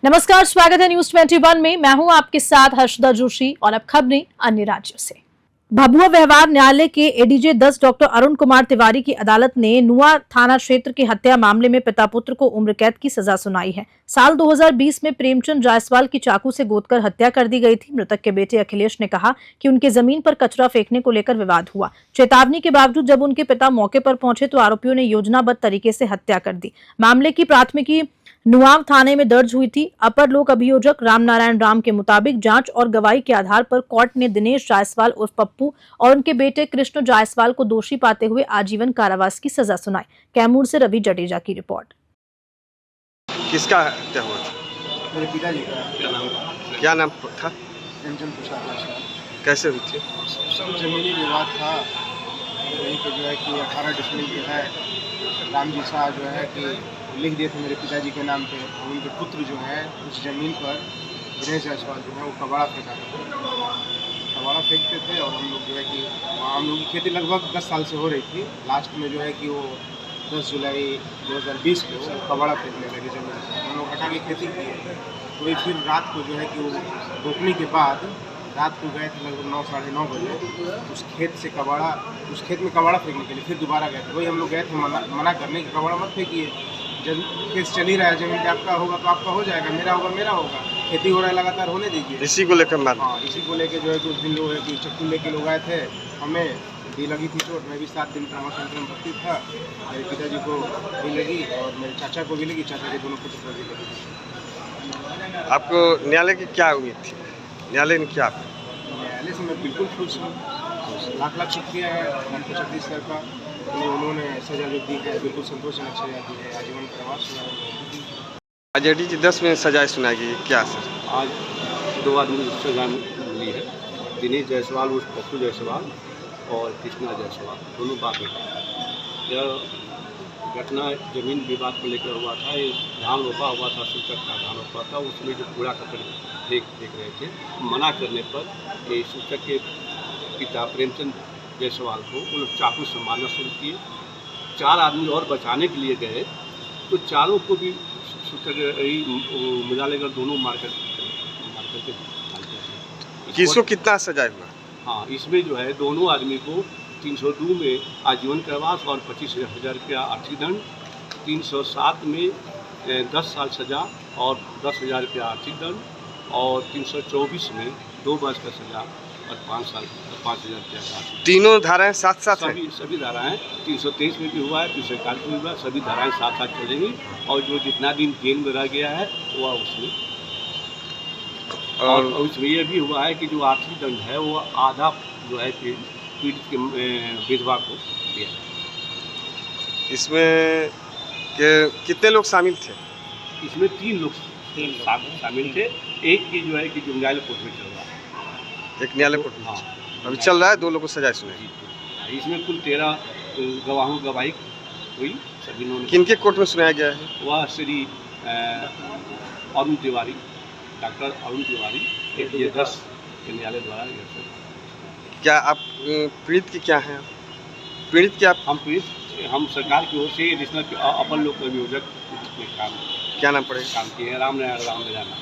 नमस्कार, स्वागत है न्यूज 21 में। मैं हूं आपके साथ हर्षदा जोशी और अब खबरें अन्य राज्यों से। भभुआ व्यवहार न्यायालय के एडीजे 10 डॉक्टर अरुण कुमार तिवारी की अदालत ने नुआ थाना क्षेत्र के हत्या मामले में पिता पुत्र को उम्र कैद की सजा सुनाई है। साल 2020 में प्रेमचंद जायसवाल की चाकू से गोदकर हत्या कर दी गई थी। मृतक के बेटे अखिलेश ने कहा कि उनके जमीन पर कचरा फेंकने को लेकर विवाद हुआ। चेतावनी के बावजूद जब उनके पिता मौके पर पहुंचे तो आरोपियों ने योजनाबद्ध तरीके से हत्या कर दी। मामले की प्राथमिकी नुआव थाने में दर्ज हुई थी। अपर लोक अभियोजक रामनारायण राम के मुताबिक जांच और गवाही के आधार पर कोर्ट ने दिनेश जायसवाल उर्फ पप्पू और उनके बेटे कृष्ण जायसवाल को दोषी पाते हुए आजीवन कारावास की सजा सुनाई। कैमूर से रवि जडेजा की रिपोर्ट। किसका हत्या हुआ था? मेरे पिताजी का। क्या नाम था? प्रेमचंद प्रसाद जायसवाल। कैसे हुई थी? सब जमीनी विवाद था। वहीं पे जो है कि 18 डिसमिल जो है रामजी शाह जो है कि लिख दिए थे मेरे पिताजी के नाम पे। और उनके पुत्र जो है उस ज़मीन पर दिनेश जायसवाल जो है वो कबाड़ा फेंका करते थे। कबाड़ा फेंकते थे और हम लोग जो है कि हम लोग की खेती लगभग 10 साल से हो रही थी। लास्ट में जो है कि वो 10 जुलाई 2020 को कबाड़ा फेंकने लगे जमीन से। हम लोग हटा के खेती किए। तो वही फिर रात को जो है कि वो रोकने के बाद रात को गए थे लगभग 9 साढ़े 9 बजे उस खेत से कबाड़ा, उस खेत में कबाड़ा फेंकने के लिए फिर दोबारा गए थे। वही हम लोग गए थे मना करने कि कबाड़ा मत फेंकिए, जब केस चल ही रहा है, जमीन पे आपका होगा तो आपका हो जाएगा, मेरा होगा मेरा होगा, खेती हो रहा है लगातार होने दीजिए। इसी को लेकर मार? हाँ, इसी को लेकर जो है कि उस दिन लोग है कि चक्कू लेके लोग आए थे। हमें भी लगी थी चोट। मैं भी 7 दिन ट्रामा सेंटर में भर्ती था। मेरे पिताजी को भी लगी और मेरे चाचा को भी लगी, चाचा के दोनों पुत्र को भी लगी। आपको न्यायालय की क्या उम्मीद थी? न्यायालय ने क्या? न्यायालय से मैं बिल्कुल खुश हूँ। लाख लाख शुक्रिया है डॉक्टर जगदीश सर का। उन्होंने सजा जो दी है बिल्कुल संतोषजनक सजा दी है। आजीवन कारावास हुआ। आज एडीजे 10 में सजा सुनाई गई, क्या सर? आज 2 आदमी को सजा मिली है। दिनेश जायसवाल उर्फ पप्पू जायसवाल और कृष्णा जायसवाल, दोनों बाप बेटे। यह घटना जमीन विवाद को लेकर हुआ था। ये धान रोपा हुआ था, सूचक का धान रोपा था। उसमें जो कूड़ा कचरा फेंक रहे थे, मना करने पर ये सूचक के पिता प्रेमचंद जायसवाल को उन चाकू से मारना शुरू किए। 4 आदमी और बचाने के लिए गए तो चारों को भी सूचक मिला लेकर दोनों मार करके। किसको कितना सजा हुआ? हाँ, इसमें जो है दोनों आदमी को 302 में आजीवन कारावास और 25,000 रुपया आर्थिक दंड, 307 में 10 साल सजा और 10,000 रुपया आर्थिक दंड, और 324 में 2 वर्ष का सजा और 5 साल 5,000 रुपया। तीनों धाराएं साथ साथ हैं? सभी धाराएं 323 में भी हुआ है, 341 में भी हुआ है। सभी धाराएं साथ साथ चलेंगी और जो जितना दिन जेल में रह गया है वह उसमें, और उसमें यह भी हुआ है कि जो आर्थिक दंड है वो आधा जो है पीड़ित के विधवा को दिया। इसमें कितने लोग शामिल थे? इसमें 3 लोग शामिल थे। एक की जो है कि न्यायालय कोर्ट में चल रहा है। एक न्यायालय कोर्ट में? हाँ, अभी चल रहा है। 2 लोगों को सजा सुनाई। इसमें कुल 13 गवाहों गवाही हुई। सभी ने किनके कोर्ट में सुनाया गया है? वह श्री अरुण तिवारी, डॉक्टर अरुण तिवारी, एडीजे 10 के न्यायालय द्वारा। क्या आप पीड़ित की क्या हैं? पीड़ित क्या? हम सरकार की ओर से एडिशनल अपर लोक अभियोजक काम, क्या नाम पड़ेगा? काम किए हैं। रामनारायण राम मेरा नाम।